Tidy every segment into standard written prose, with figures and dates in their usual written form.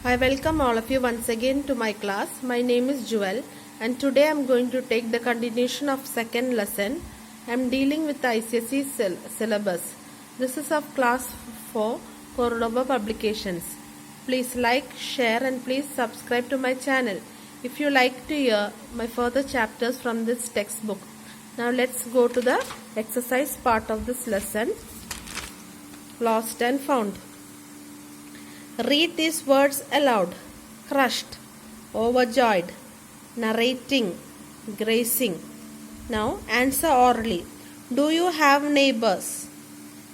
I welcome all of you once again to my class. My name is Jewel and today I am going to take the continuation of second lesson. I am dealing with the ICSE syllabus. This is of class 4 Cordoba Publications. Please like, share and please subscribe to my channel if you like to hear my further chapters from this textbook. Now let's go to the exercise part of this lesson. Lost and found. Read these words aloud. Crushed, overjoyed, narrating, grazing. Now answer orally. Do you have neighbors?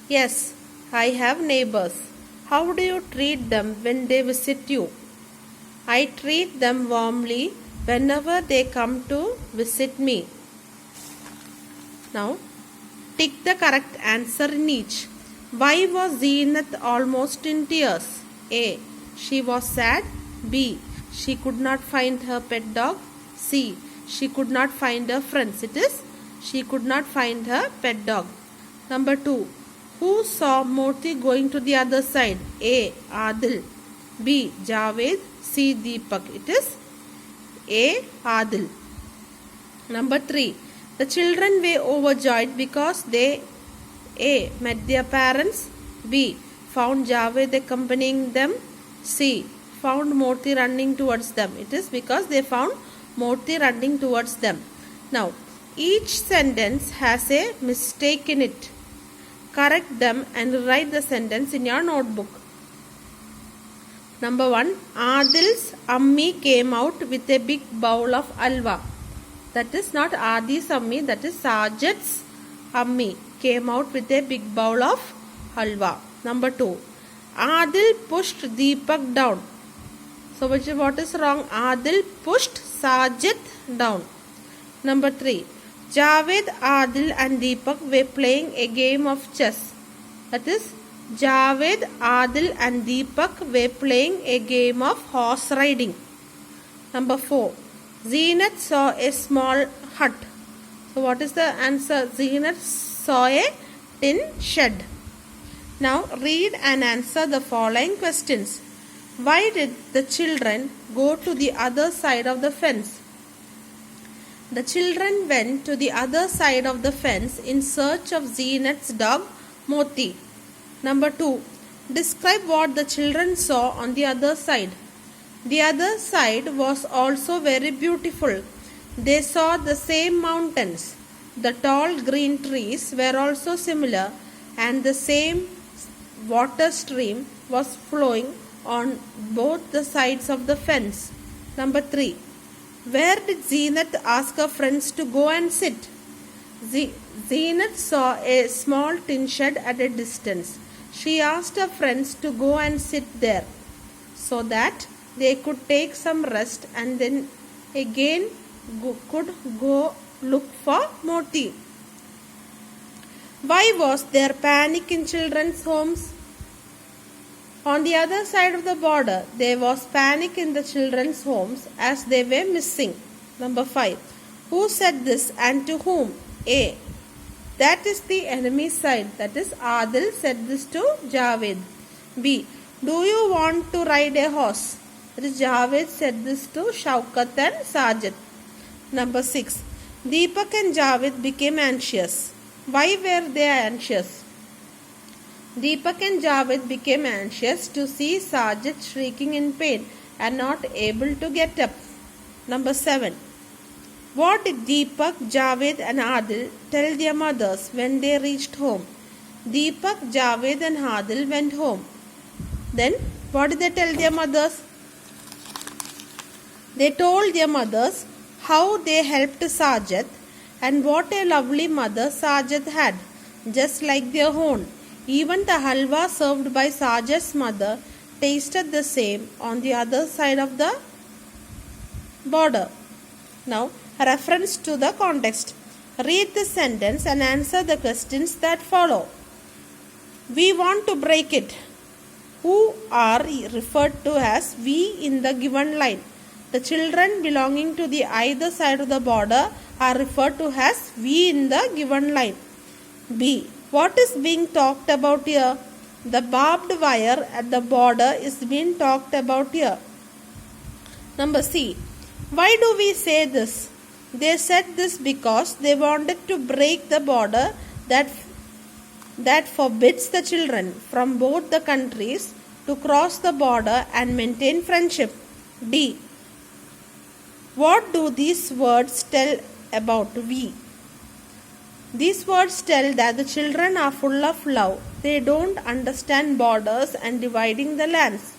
Yes, I have neighbors. How do you treat them when they visit you? I treat them warmly whenever they come to visit me. Now tick the correct answer in each. Why was Zeenath almost in tears? A. She was sad. B. She could not find her pet dog. C. She could not find her friends. It is she could not find her pet dog. Number 2. Who saw Murthy going to the other side? A. Adil. B. Javed. C. Deepak. It is A. Adil. Number 3. The children were overjoyed because they A. met their parents. B. found Javed accompanying them. C. found Murthy running towards them. It is because they found Murthy running towards them. Now, each sentence has a mistake in it. Correct them and write the sentence in your notebook. Number 1. Adil's Ammi came out with a big bowl of alwa. That is not Adi's Ammi, that is Sajid's Ammi came out with a big bowl of halwa. Number 2. Adil pushed Deepak down. So what is wrong? Adil pushed Sajid down. Number 3. Javed, Adil and Deepak were playing a game of chess. That is Javed, Adil and Deepak were playing a game of horse riding. Number 4. Zeenath saw a small hut. So what is the answer? Zeenath saw a tin shed. Now read and answer the following questions. Why did the children go to the other side of the fence? The children went to the other side of the fence in search of Zeenath's dog Moti. Number 2. Describe what the children saw on the other side. The other side was also very beautiful. They saw the same mountains. The tall green trees were also similar and the same water stream was flowing on both the sides of the fence. Number 3. Where did Zeenath ask her friends to go and sit? Zeenath saw a small tin shed at a distance. She asked her friends to go and sit there so that they could take some rest and then again could go look for Moti. Why was there panic in children's homes? On the other side of the border, there was panic in the children's homes as they were missing. Number 5. Who said this and to whom? A. That is the enemy side. That is Adil said this to Javed. B. Do you want to ride a horse? That is Javed said this to Shaukat and Sajid. Number 6. Deepak and Javed became anxious. Why were they anxious? Deepak and Javed became anxious to see Sajid shrieking in pain and not able to get up. Number 7. What did Deepak, Javed and Adil tell their mothers when they reached home? Deepak, Javed and Adil went home. Then what did they tell their mothers? They told their mothers how they helped Sajid and what a lovely mother Sajid had, just like their own. Even the halwa served by Sajid's mother tasted the same on the other side of the border. Now, reference to the context. Read the sentence and answer the questions that follow. We want to break it. Who are referred to as we in the given line? The children belonging to the either side of the border are referred to as we in the given line. B. What is being talked about here? The barbed wire at the border is being talked about here. Number C. Why do we say this? They said this because they wanted to break the border that forbids the children from both the countries to cross the border and maintain friendship. D. What do these words tell about we? These words tell that the children are full of love. They don't understand borders and dividing the lands.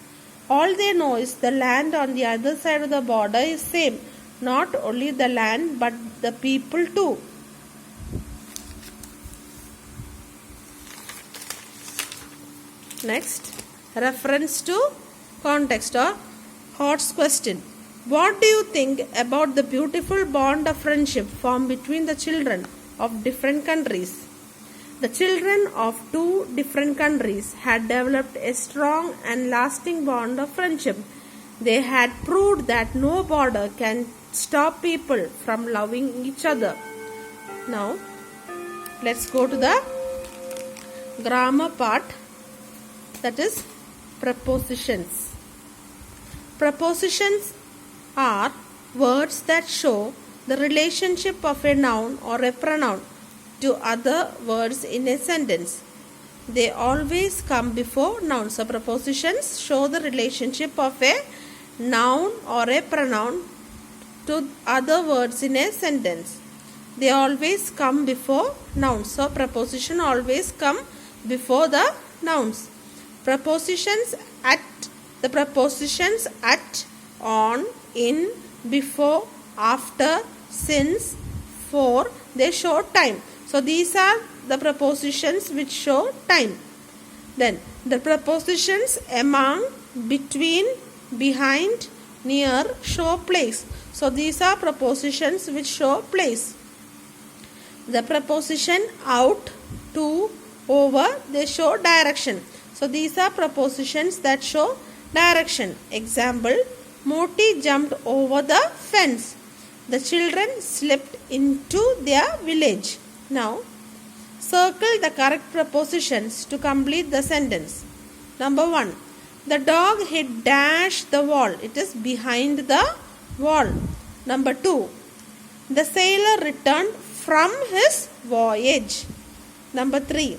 All they know is the land on the other side of the border is same. Not only the land but the people too. Next, reference to context or Hart's question. What do you think about the beautiful bond of friendship formed between the children of different countries? The children of two different countries had developed a strong and lasting bond of friendship. They had proved that no border can stop people from loving each other. Now, let's go to the grammar part, that is prepositions. Prepositions are words that show the relationship of a noun or a pronoun to other words in a sentence. They always come before nouns. So prepositions show the relationship of a noun or a pronoun to other words in a sentence. They always come before nouns. So preposition always come before the nouns. Prepositions at, the prepositions at, on, in, before, after, since, for, they show time. So these are the prepositions which show time. Then the prepositions among, between, behind, near show place. So these are prepositions which show place. The preposition out, to, over, they show direction. So these are prepositions that show direction. Example, Moti jumped over the fence. The children slipped into their village. Now, circle the correct prepositions to complete the sentence. Number 1. The dog hit dash the wall. It is behind the wall. Number 2. The sailor returned from his voyage. Number 3.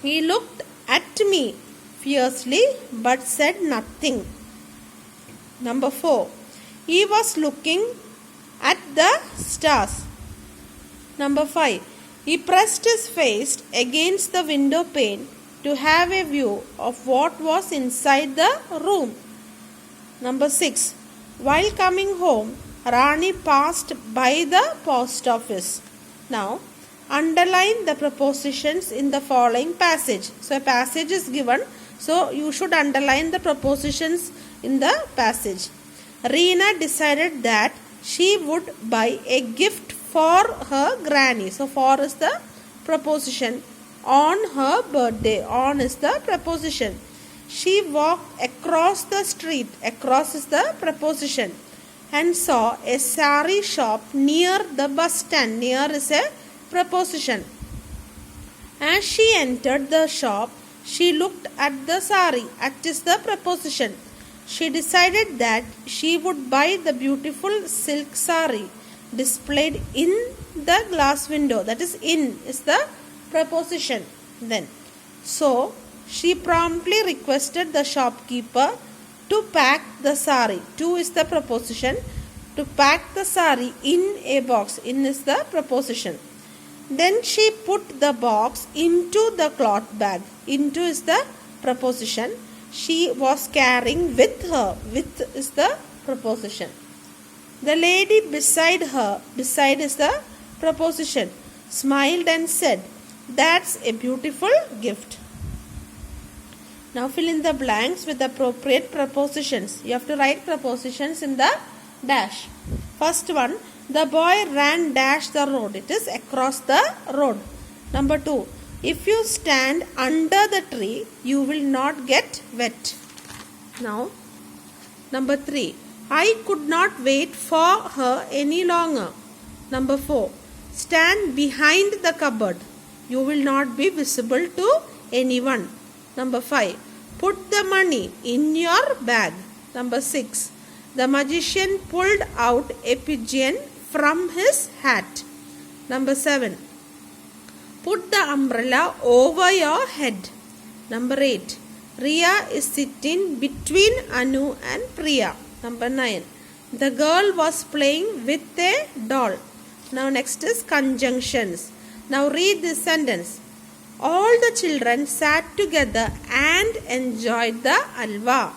He looked at me fiercely but said nothing. Number 4. He was looking at the stars. Number 5. He pressed his face against the window pane to have a view of what was inside the room. Number 6. While coming home, Rani passed by the post office. Now, underline the prepositions in the following passage. So, a passage is given. So, you should underline the prepositions in the passage. Reena decided that she would buy a gift for her granny. So, for is the preposition. On her birthday. On is the preposition. She walked across the street. Across is the preposition. And saw a sari shop near the bus stand. Near is a preposition. As she entered the shop, she looked at the sari. At is the preposition. She decided that she would buy the beautiful silk sari displayed in the glass window. That is, in is the preposition. Then, so she promptly requested the shopkeeper to pack the sari. To is the preposition. To pack the sari in a box. In is the preposition. Then she put the box into the cloth bag. Into is the preposition. She was carrying with her. With is the preposition. The lady beside her. Beside is the preposition. Smiled and said, "That's a beautiful gift." Now fill in the blanks with appropriate prepositions. You have to write prepositions in the dash. First one, the boy ran dash the road. It is across the road. Number 2, if you stand under the tree, you will not get wet. Now, number 3, I could not wait for her any longer. Number 4, stand behind the cupboard. You will not be visible to anyone. Number 5. Put the money in your bag. Number 6. The magician pulled out a pigeon from his hat. Number 7. Put the umbrella over your head. Number 8. Riya is sitting between Anu and Priya. Number 9. The girl was playing with a doll. Now next is conjunctions. Now read this sentence. All the children sat together and enjoyed the alwa.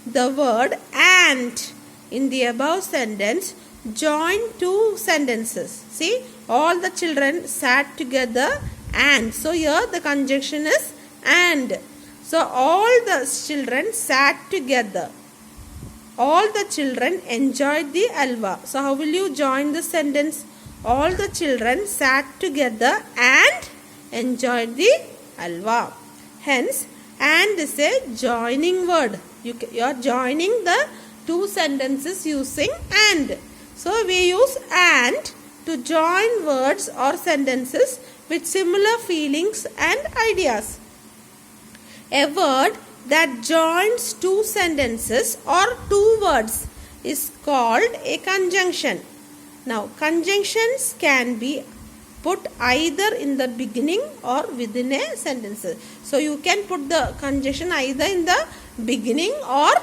The word and in the above sentence join two sentences. See, all the children sat together and. So here the conjunction is and. So all the children sat together. All the children enjoyed the alwa. So how will you join the sentence? All the children sat together and enjoyed the alwa. Hence, and is a joining word. You are joining the two sentences using and. So we use and to join words or sentences with similar feelings and ideas. A word that joins two sentences or two words is called a conjunction. Now, conjunctions can be put either in the beginning or within a sentence. So, you can put the conjunction either in the beginning or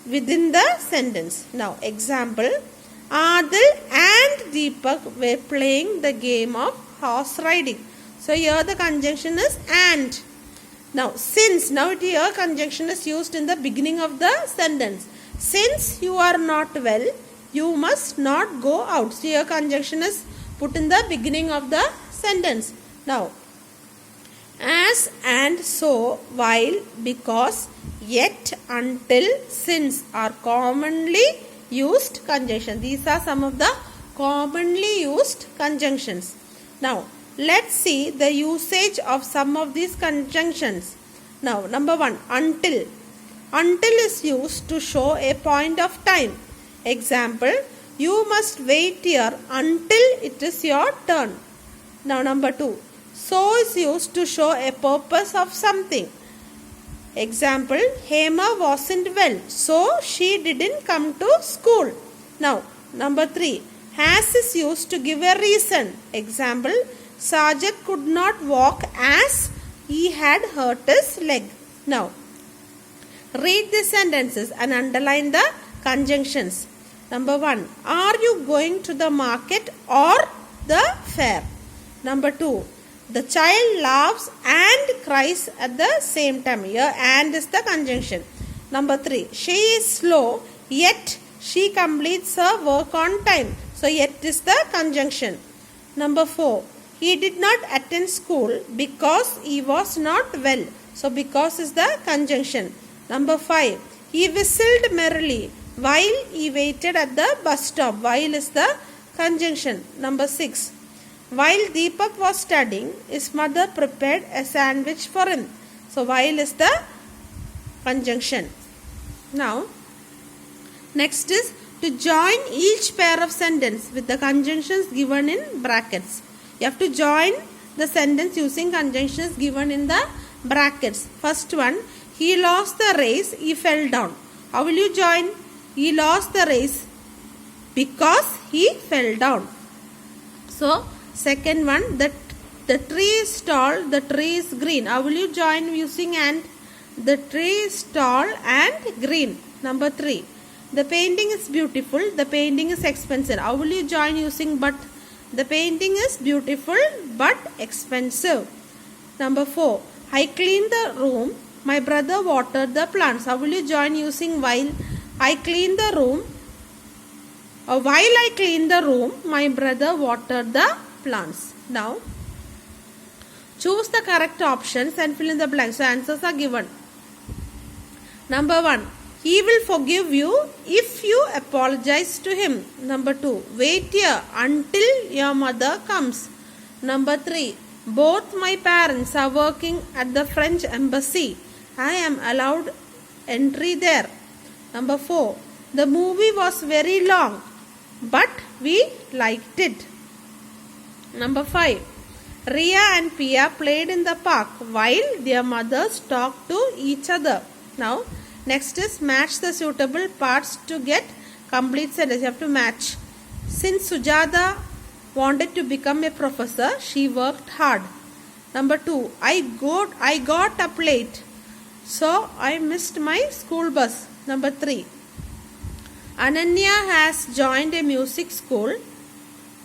within the sentence. Now, example, Adil and Deepak were playing the game of horse riding. So, here the conjunction is and. Now, since, now here conjunction is used in the beginning of the sentence. Since you are not well, you must not go out. So, here conjunction is put in the beginning of the sentence. Now, as and so, while, because, yet, until, since are commonly used conjunctions. These are some of the commonly used conjunctions. Now, let's see the usage of some of these conjunctions. Now, number 1, until. Until is used to show a point of time. Example, you must wait here until it is your turn. Now, number 2, so is used to show a purpose of something. Example, Hema wasn't well, so she didn't come to school. Now, number 3, has is used to give a reason. Example, Sajid could not walk as he had hurt his leg. Now, read the sentences and underline the conjunctions. Number 1, are you going to the market or the fair? Number 2, the child laughs and cries at the same time. Here and is the conjunction. Number 3, she is slow yet she completes her work on time. So, yet is the conjunction. Number 4, he did not attend school because he was not well. So, because is the conjunction. Number 5, he whistled merrily while he waited at the bus stop. While is the conjunction. Number 6, while Deepak was studying, his mother prepared a sandwich for him. So, while is the conjunction. Now, next is to join each pair of sentence with the conjunctions given in brackets. You have to join the sentence using conjunctions given in the brackets. First one, he lost the race, he fell down. How will you join? He lost the race because he fell down. So, second one, the tree is tall, the tree is green. How will you join using and? The tree is tall and green. Number 3, the painting is beautiful, the painting is expensive. How will you join using but? The painting is beautiful but expensive. Number 4, I cleaned the room, my brother watered the plants. How will you join using while? I cleaned the room. While I cleaned the room, my brother watered the plants. Now, choose the correct options and fill in the blanks. So, answers are given. Number 1, he will forgive you if you apologize to him. Number 2, wait here until your mother comes. Number 3, both my parents are working at the French embassy. I am allowed entry there. Number 4, the movie was very long, but we liked it. Number 5, Ria and Pia played in the park while their mothers talked to each other. Now, next is match the suitable parts to get complete sentence. You have to match. Since Sujata wanted to become a professor, she worked hard. Number 2, I got up late, so I missed my school bus. Number 3, Ananya has joined a music school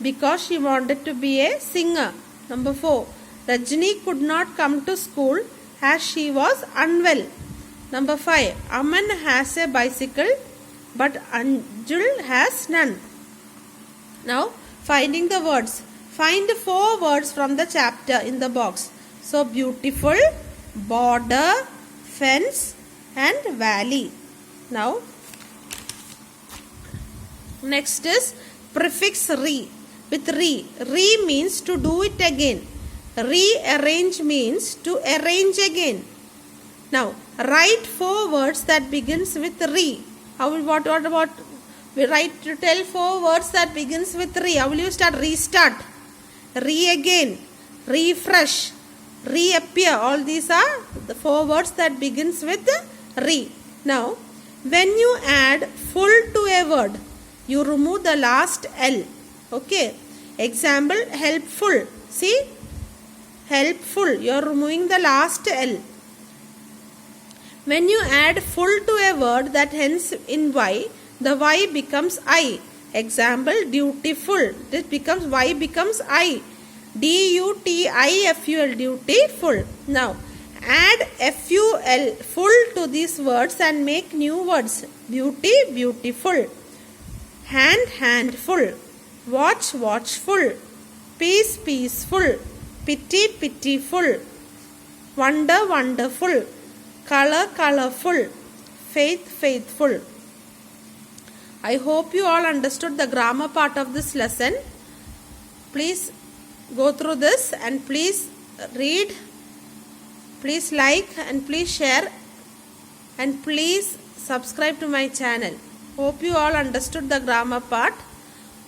because she wanted to be a singer. Number 4, Rajni could not come to school as she was unwell. Number 5, Aman has a bicycle but Anjul has none. Now, finding the words. Find 4 words from the chapter in the box. So, beautiful, border, fence and valley. Now, next is prefix re. With re means to do it again. Rearrange means to arrange again. Now, write 4 words that begins with re. What about we write to tell 4 words that begins with re? How will you start? Restart, re-again, refresh, reappear. All these are the 4 words that begins with re. Now, when you add full to a word, you remove the last L. Okay. Example, helpful. See? Helpful. You are removing the last L. When you add full to a word that ends in Y, the Y becomes I. Example, dutiful. This becomes Y becomes I. D-U-T-I-F-U-L, dutiful. Now, add F-U-L, full to these words and make new words. Beauty, beautiful. Hand, handful. Watch, watchful. Peace, peaceful. Pity, pitiful. Wonder, wonderful. Color, colorful. Faith, faithful. I hope you all understood the grammar part of this lesson. Please go through this and please read. Please like and please share and please subscribe to my channel. Hope you all understood the grammar part.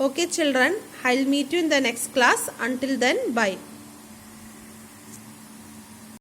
Okay children, I'll meet you in the next class. Until then, bye.